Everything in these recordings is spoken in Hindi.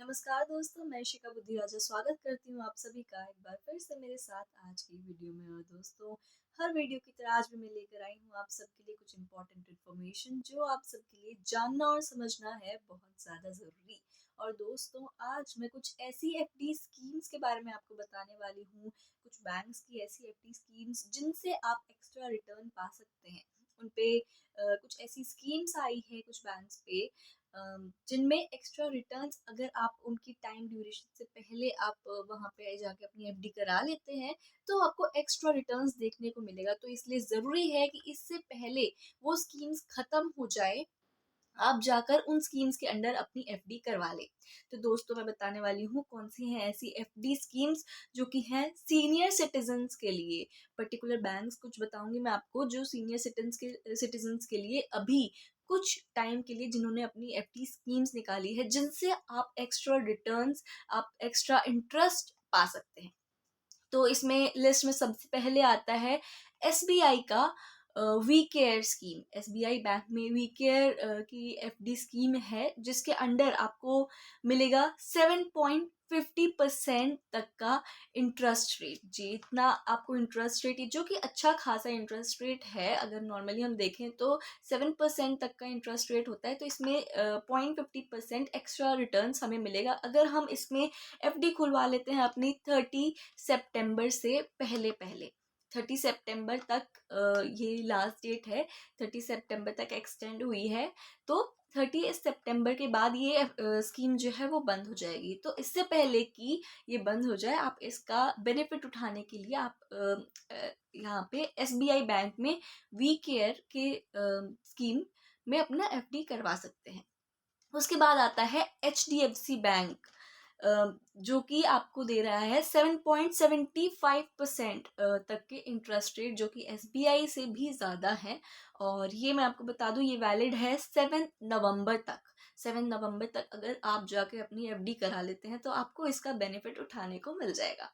नमस्कार दोस्तों, मैं शिखा बुद्धिराजा स्वागत करती हूँ आप सभी का एक बार फिर से मेरे साथ आज की वीडियो में। और दोस्तों, हर वीडियो की तरह आज भी मैं लेकर आई हूँ आप सबके लिए कुछ इम्पोर्टेंट इन्फॉर्मेशन जो आप सबके लिए जानना और समझना है बहुत ज़्यादा ज़रूरी। और दोस्तों, आज मैं कुछ ऐसी एफडी स्कीम्स के बारे में आपको बताने वाली हूँ, कुछ बैंक्स की ऐसी एफडी स्कीम्स जिनसे आप एक्स्ट्रा रिटर्न पा सकते हैं। उन पे कुछ ऐसी स्कीम्स आई है कुछ बैंक्स पे जिनमें एक्स्ट्रा रिटर्न्स अगर आप उनकी टाइम ड्यूरेशन से पहले आप वहाँ पे जाके अपनी एफडी करा लेते हैं तो आपको एक्स्ट्रा रिटर्न्स देखने को मिलेगा। तो इसलिए ज़रूरी है कि इससे पहले वो स्कीम्स ख़त्म हो जाए, आप जाकर उन स्कीम्स के अंडर अपनी एफडी करवा लें। तो दोस्तों, मैं बताने वाली हूँ कौन सी हैं ऐसी एफडी स्कीम्स जो कि हैं सीनियर सिटीजन्स के लिए। पर्टिकुलर बैंक्स कुछ बताऊंगी मैं आपको जो सीनियर सिटीजन्स के लिए अभी कुछ टाइम के लिए जिन्होंने अपनी एफडी स्कीम्स निकाली है, जिनसे आप एक्स्ट्रा रिटर्न्स, आप एक्स्ट्रा इंटरेस्ट पा सकते हैं। तो इसमें लिस्ट में सबसे पहले आता है एसबीआई का we care scheme. SBI bank में वी केयर की एफडी स्कीम है जिसके अंडर आपको मिलेगा 7.50% तक का इंटरेस्ट रेट। जी, इतना आपको इंटरेस्ट रेट, जो कि अच्छा खासा इंटरेस्ट रेट है। अगर नॉर्मली हम देखें तो 7% तक का इंटरेस्ट रेट होता है, तो इसमें 0.50% एक्स्ट्रा रिटर्न्स हमें मिलेगा अगर हम इसमें एफडी खुलवा लेते हैं अपनी 30 सितंबर से पहले पहले। 30 सितंबर तक ये लास्ट डेट है, 30 सितंबर तक एक्सटेंड हुई है। तो 30 सितंबर के बाद ये स्कीम जो है वो बंद हो जाएगी। तो इससे पहले कि ये बंद हो जाए, आप इसका बेनिफिट उठाने के लिए आप यहाँ पे एसबीआई बैंक में वी केयर के स्कीम में अपना एफडी करवा सकते हैं। उसके बाद आता है एचडीएफसी बैंक, जो कि आपको दे रहा है 7.75% तक के इंटरेस्ट रेट, जो कि एसबीआई से भी ज़्यादा है। और ये मैं आपको बता दूं, ये वैलिड है 7 नवंबर तक। 7 नवंबर तक अगर आप जाके अपनी एफडी करा लेते हैं तो आपको इसका बेनिफिट उठाने को मिल जाएगा।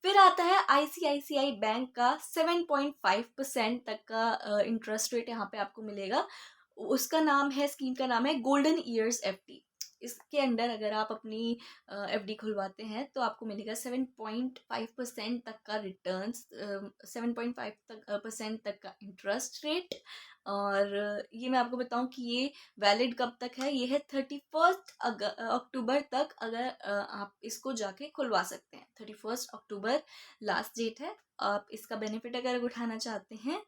फिर आता है आईसीआईसीआई बैंक का 7.5% तक का इंटरेस्ट रेट यहाँ पे आपको मिलेगा। उसका नाम है, स्कीम का नाम है गोल्डन ईयर्स एफडी। इसके अंडर अगर आप अपनी एफडी खुलवाते हैं तो आपको मिलेगा 7.5% तक का रिटर्न, 7.5% तक का इंटरेस्ट रेट। और ये मैं आपको बताऊं कि ये वैलिड कब तक है, ये है 31 अक्टूबर तक। अगर आप इसको जाके खुलवा सकते हैं, 31 अक्टूबर लास्ट डेट है। आप इसका बेनिफिट अगर उठाना चाहते हैं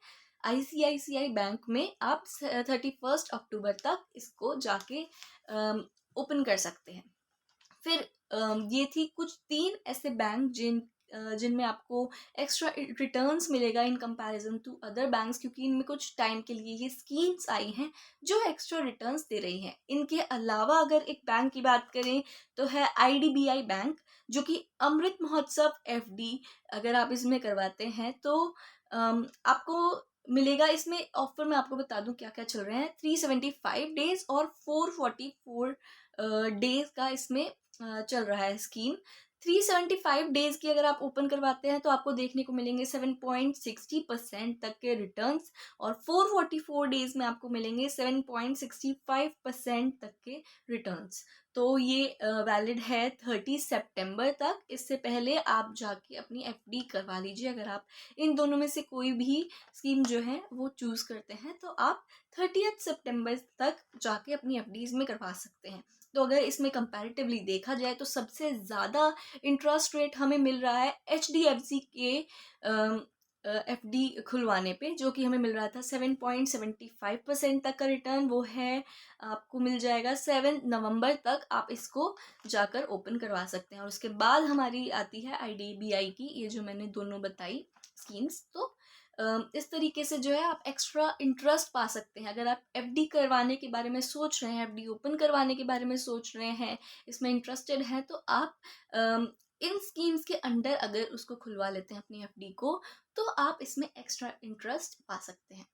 आईसीआईसीआई बैंक में, आप 31 अक्टूबर तक इसको जाके ओपन कर सकते हैं। फिर ये थी कुछ 3 ऐसे बैंक जिनमें आपको एक्स्ट्रा रिटर्न्स मिलेगा in comparison to other banks, क्योंकि इनमें कुछ टाइम के लिए ये स्कीम्स आई हैं जो एक्स्ट्रा रिटर्न्स दे रही हैं। इनके अलावा अगर एक बैंक की बात करें तो है आईडीबीआई बैंक, जो कि अमृत महोत्सव एफडी अगर आप इसमें करवाते हैं तो आपको मिलेगा। इसमें ऑफर मैं आपको बता दूं क्या क्या चल रहे हैं। 375 डेज और 444 डेज का इसमें चल रहा है स्कीम। 375 डेज की अगर आप ओपन करवाते हैं तो आपको देखने को मिलेंगे 7.60% तक के रिटर्न्स, और 444 डेज में आपको मिलेंगे 7.65% तक के रिटर्न्स। तो ये वैलिड है 30 सितंबर तक। इससे पहले आप जाके अपनी एफडी करवा लीजिए। अगर आप इन दोनों में से कोई भी स्कीम जो है वो चूज़ करते हैं तो आप 30 सितंबर तक जाके अपनी एफडीज में करवा सकते हैं। तो अगर इसमें कंपैरेटिवली देखा जाए तो सबसे ज़्यादा इंटरेस्ट रेट हमें मिल रहा है एचडीएफसी के एफडी खुलवाने पे, जो कि हमें मिल रहा था 7.75% तक का रिटर्न। वो है आपको मिल जाएगा 7 नवंबर तक, आप इसको जाकर ओपन करवा सकते हैं। और उसके बाद हमारी आती है आईडीबीआई की, ये जो मैंने दोनों बताई स्कीम्स। तो इस तरीके से जो है आप एक्स्ट्रा इंटरेस्ट पा सकते हैं। अगर आप एफडी करवाने के बारे में सोच रहे हैं, एफडी ओपन करवाने के बारे में सोच रहे हैं, इसमें इंटरेस्टेड हैं, तो आप इन स्कीम्स के अंडर अगर उसको खुलवा लेते हैं अपनी एफडी को, तो आप इसमें एक्स्ट्रा इंटरेस्ट पा सकते हैं।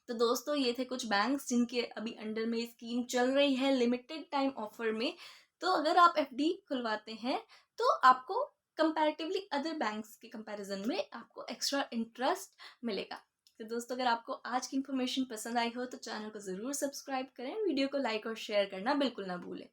तो दोस्तों, ये थे कुछ बैंक्स जिनके अभी अंडर में स्कीम चल रही है लिमिटेड टाइम ऑफर में। तो अगर आप एफडी खुलवाते हैं तो आपको कंपैरेटिवली अदर बैंक्स के कंपैरिजन में आपको एक्स्ट्रा इंटरेस्ट मिलेगा। तो दोस्तों, अगर आपको आज की इन्फॉर्मेशन पसंद आई हो तो चैनल को ज़रूर सब्सक्राइब करें, वीडियो को लाइक और शेयर करना बिल्कुल ना भूलें।